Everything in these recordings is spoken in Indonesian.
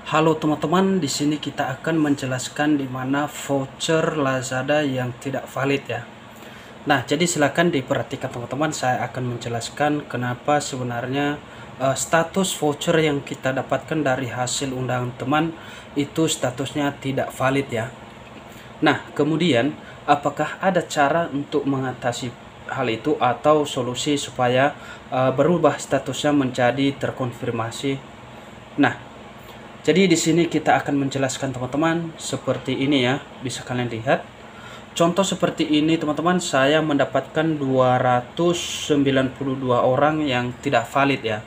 Halo teman-teman, di sini kita akan menjelaskan di mana voucher Lazada yang tidak valid ya. Nah, jadi silakan diperhatikan teman-teman, saya akan menjelaskan kenapa sebenarnya status voucher yang kita dapatkan dari hasil undangan teman itu statusnya tidak valid ya. Nah, kemudian apakah ada cara untuk mengatasi hal itu atau solusi supaya berubah statusnya menjadi terkonfirmasi? Nah, jadi di sini kita akan menjelaskan teman-teman seperti ini ya, bisa kalian lihat. Contoh seperti ini teman-teman, saya mendapatkan 292 orang yang tidak valid ya.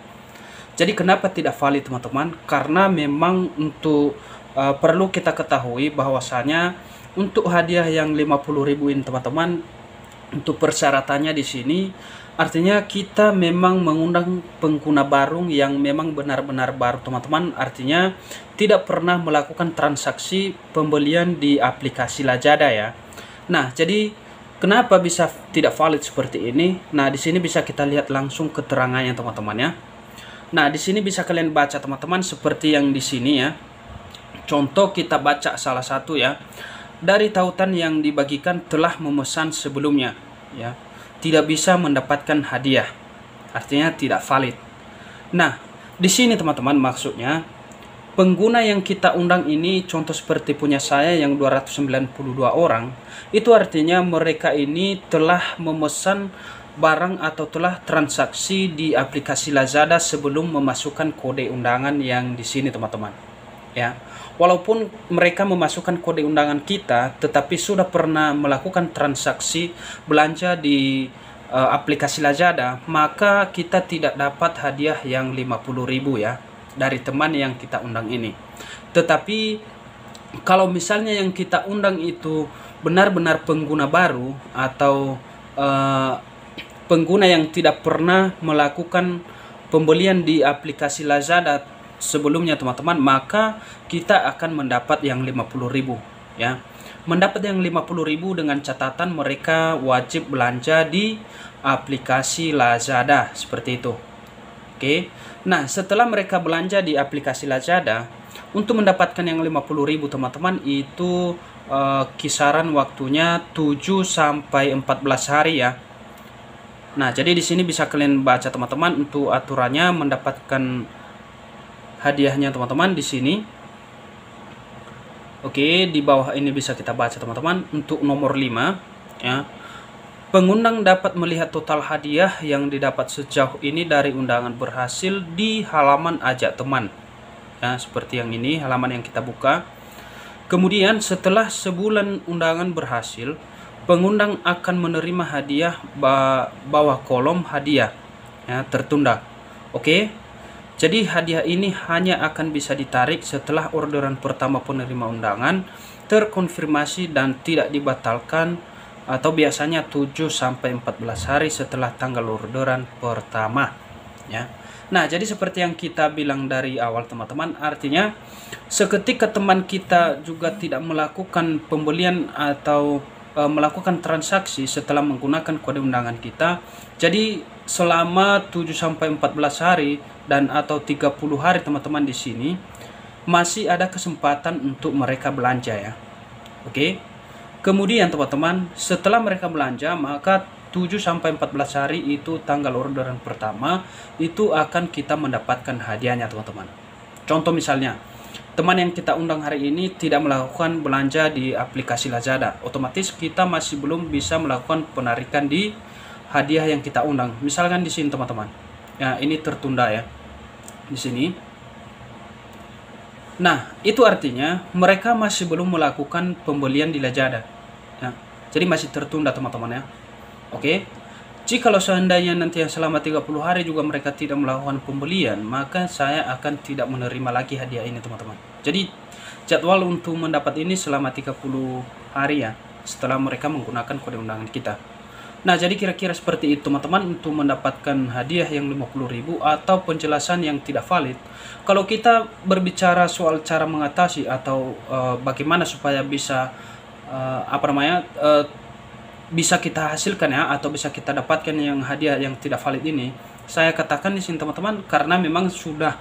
Jadi kenapa tidak valid teman-teman? Karena memang untuk perlu kita ketahui bahwasanya untuk hadiah yang 50.000 ini teman-teman, untuk persyaratannya di sini artinya kita memang mengundang pengguna baru yang memang benar-benar baru teman-teman, artinya tidak pernah melakukan transaksi pembelian di aplikasi Lazada ya. Nah, jadi kenapa bisa tidak valid seperti ini? Nah, di sini bisa kita lihat langsung keterangannya teman-teman ya. Nah, di sini bisa kalian baca teman-teman seperti yang di sini ya. Contoh kita baca salah satu ya. Dari tautan yang dibagikan telah memesan sebelumnya ya, tidak bisa mendapatkan hadiah, artinya tidak valid. Nah, di sini teman-teman maksudnya pengguna yang kita undang ini, contoh seperti punya saya yang 292 orang, itu artinya mereka ini telah memesan barang atau telah transaksi di aplikasi Lazada sebelum memasukkan kode undangan yang di sini teman-teman ya. Walaupun mereka memasukkan kode undangan kita, tetapi sudah pernah melakukan transaksi belanja di aplikasi Lazada, maka kita tidak dapat hadiah yang 50.000 ya dari teman yang kita undang ini. Tetapi kalau misalnya yang kita undang itu benar-benar pengguna baru atau pengguna yang tidak pernah melakukan pembelian di aplikasi Lazada sebelumnya teman-teman, maka kita akan mendapat yang 50.000 ya. Mendapat yang 50.000 dengan catatan mereka wajib belanja di aplikasi Lazada seperti itu. Oke. Nah, setelah mereka belanja di aplikasi Lazada, untuk mendapatkan yang 50.000 teman-teman itu kisaran waktunya 7 sampai 14 hari ya. Nah, jadi di sini bisa kalian baca teman-teman untuk aturannya mendapatkan hadiahnya teman-teman di sini. Oke, di bawah ini bisa kita baca teman-teman untuk nomor 5 ya. Pengundang dapat melihat total hadiah yang didapat sejauh ini dari undangan berhasil di halaman ajak teman. Ya, seperti yang ini halaman yang kita buka. Kemudian setelah sebulan undangan berhasil, pengundang akan menerima hadiah bawah kolom hadiah ya, tertunda. Oke. Jadi hadiah ini hanya akan bisa ditarik setelah orderan pertama penerima undangan terkonfirmasi dan tidak dibatalkan, atau biasanya 7 sampai 14 hari setelah tanggal orderan pertama ya. Nah, jadi seperti yang kita bilang dari awal teman-teman, artinya seketika teman kita juga tidak melakukan pembelian atau melakukan transaksi setelah menggunakan kode undangan kita, jadi selama 7 sampai 14 hari dan atau 30 hari teman-teman di sini masih ada kesempatan untuk mereka belanja ya. Oke. Kemudian teman-teman, setelah mereka belanja, maka 7 sampai 14 hari itu tanggal orderan pertama itu akan kita mendapatkan hadiahnya teman-teman. Contoh misalnya, teman yang kita undang hari ini tidak melakukan belanja di aplikasi Lazada, otomatis kita masih belum bisa melakukan penarikan di hadiah yang kita undang. Misalkan di sini teman-teman, ya ini tertunda ya di sini. Nah, itu artinya mereka masih belum melakukan pembelian di Lazada ya. Jadi masih tertunda teman-teman ya. Oke. Jikalau seandainya nanti yang selama 30 hari juga mereka tidak melakukan pembelian, maka saya akan tidak menerima lagi hadiah ini teman-teman. Jadi jadwal untuk mendapat ini selama 30 hari ya, setelah mereka menggunakan kode undangan kita. Nah, jadi kira-kira seperti itu teman-teman untuk mendapatkan hadiah yang 50.000 atau penjelasan yang tidak valid. Kalau kita berbicara soal cara mengatasi atau bagaimana supaya bisa bisa kita hasilkan ya, atau bisa kita dapatkan yang hadiah yang tidak valid ini, saya katakan di sini teman-teman, karena memang sudah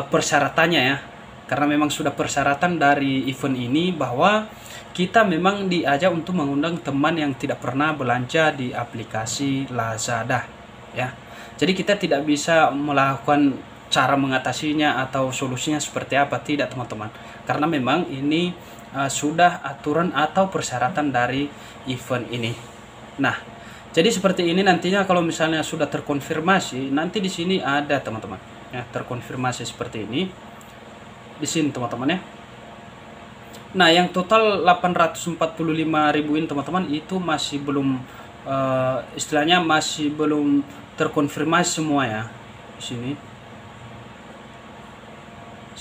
persyaratannya ya. Karena memang sudah persyaratan dari event ini bahwa kita memang diajak untuk mengundang teman yang tidak pernah belanja di aplikasi Lazada ya. Jadi kita tidak bisa melakukan cara mengatasinya atau solusinya seperti apa, tidak teman-teman. Karena memang ini sudah aturan atau persyaratan dari event ini. Nah, jadi seperti ini nantinya kalau misalnya sudah terkonfirmasi, nanti di sini ada teman-teman ya, terkonfirmasi seperti ini di sini teman-teman ya. Nah, yang total 845.000 ini teman-teman itu masih belum istilahnya masih belum terkonfirmasi semua ya. Di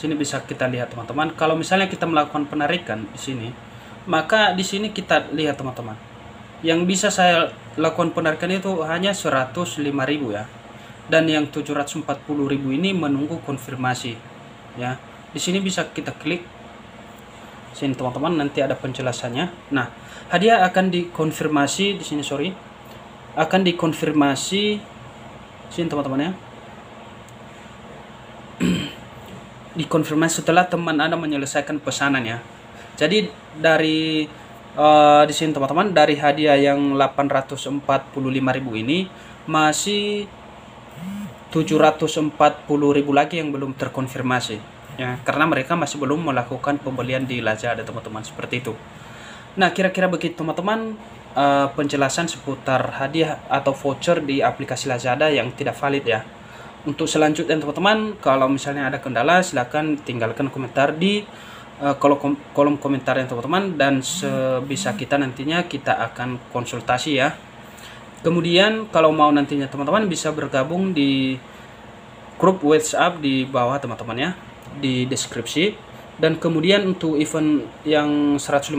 sini bisa kita lihat teman-teman. Kalau misalnya kita melakukan penarikan di sini, maka di sini kita lihat teman-teman. Yang bisa saya lakukan penarikan itu hanya 105.000 ya. Dan yang 740.000 ini menunggu konfirmasi ya. Di sini bisa kita klik sini teman-teman, nanti ada penjelasannya. Nah, hadiah akan dikonfirmasi di sini, akan dikonfirmasi sini teman-teman ya. Dikonfirmasi setelah teman Anda menyelesaikan pesanan ya. Jadi dari di sini teman-teman, dari hadiah yang 845.000 ini masih 740.000 lagi yang belum terkonfirmasi ya, karena mereka masih belum melakukan pembelian di Lazada teman-teman, seperti itu. Nah, kira-kira begitu teman-teman penjelasan seputar hadiah atau voucher di aplikasi Lazada yang tidak valid ya. Untuk selanjutnya teman-teman, kalau misalnya ada kendala silahkan tinggalkan komentar di kolom komentar ya teman-teman, dan sebisa kita nantinya kita akan konsultasi ya. Kemudian kalau mau nantinya teman-teman bisa bergabung di grup WhatsApp di bawah teman-teman ya, di deskripsi. Dan kemudian untuk event yang 150.000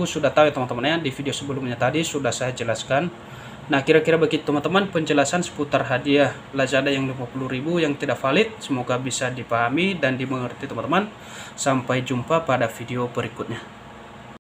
sudah tahu ya teman-teman ya, di video sebelumnya tadi sudah saya jelaskan. Nah, kira-kira begitu teman-teman penjelasan seputar hadiah Lazada yang 50.000 yang tidak valid. Semoga bisa dipahami dan dimengerti teman-teman. Sampai jumpa pada video berikutnya.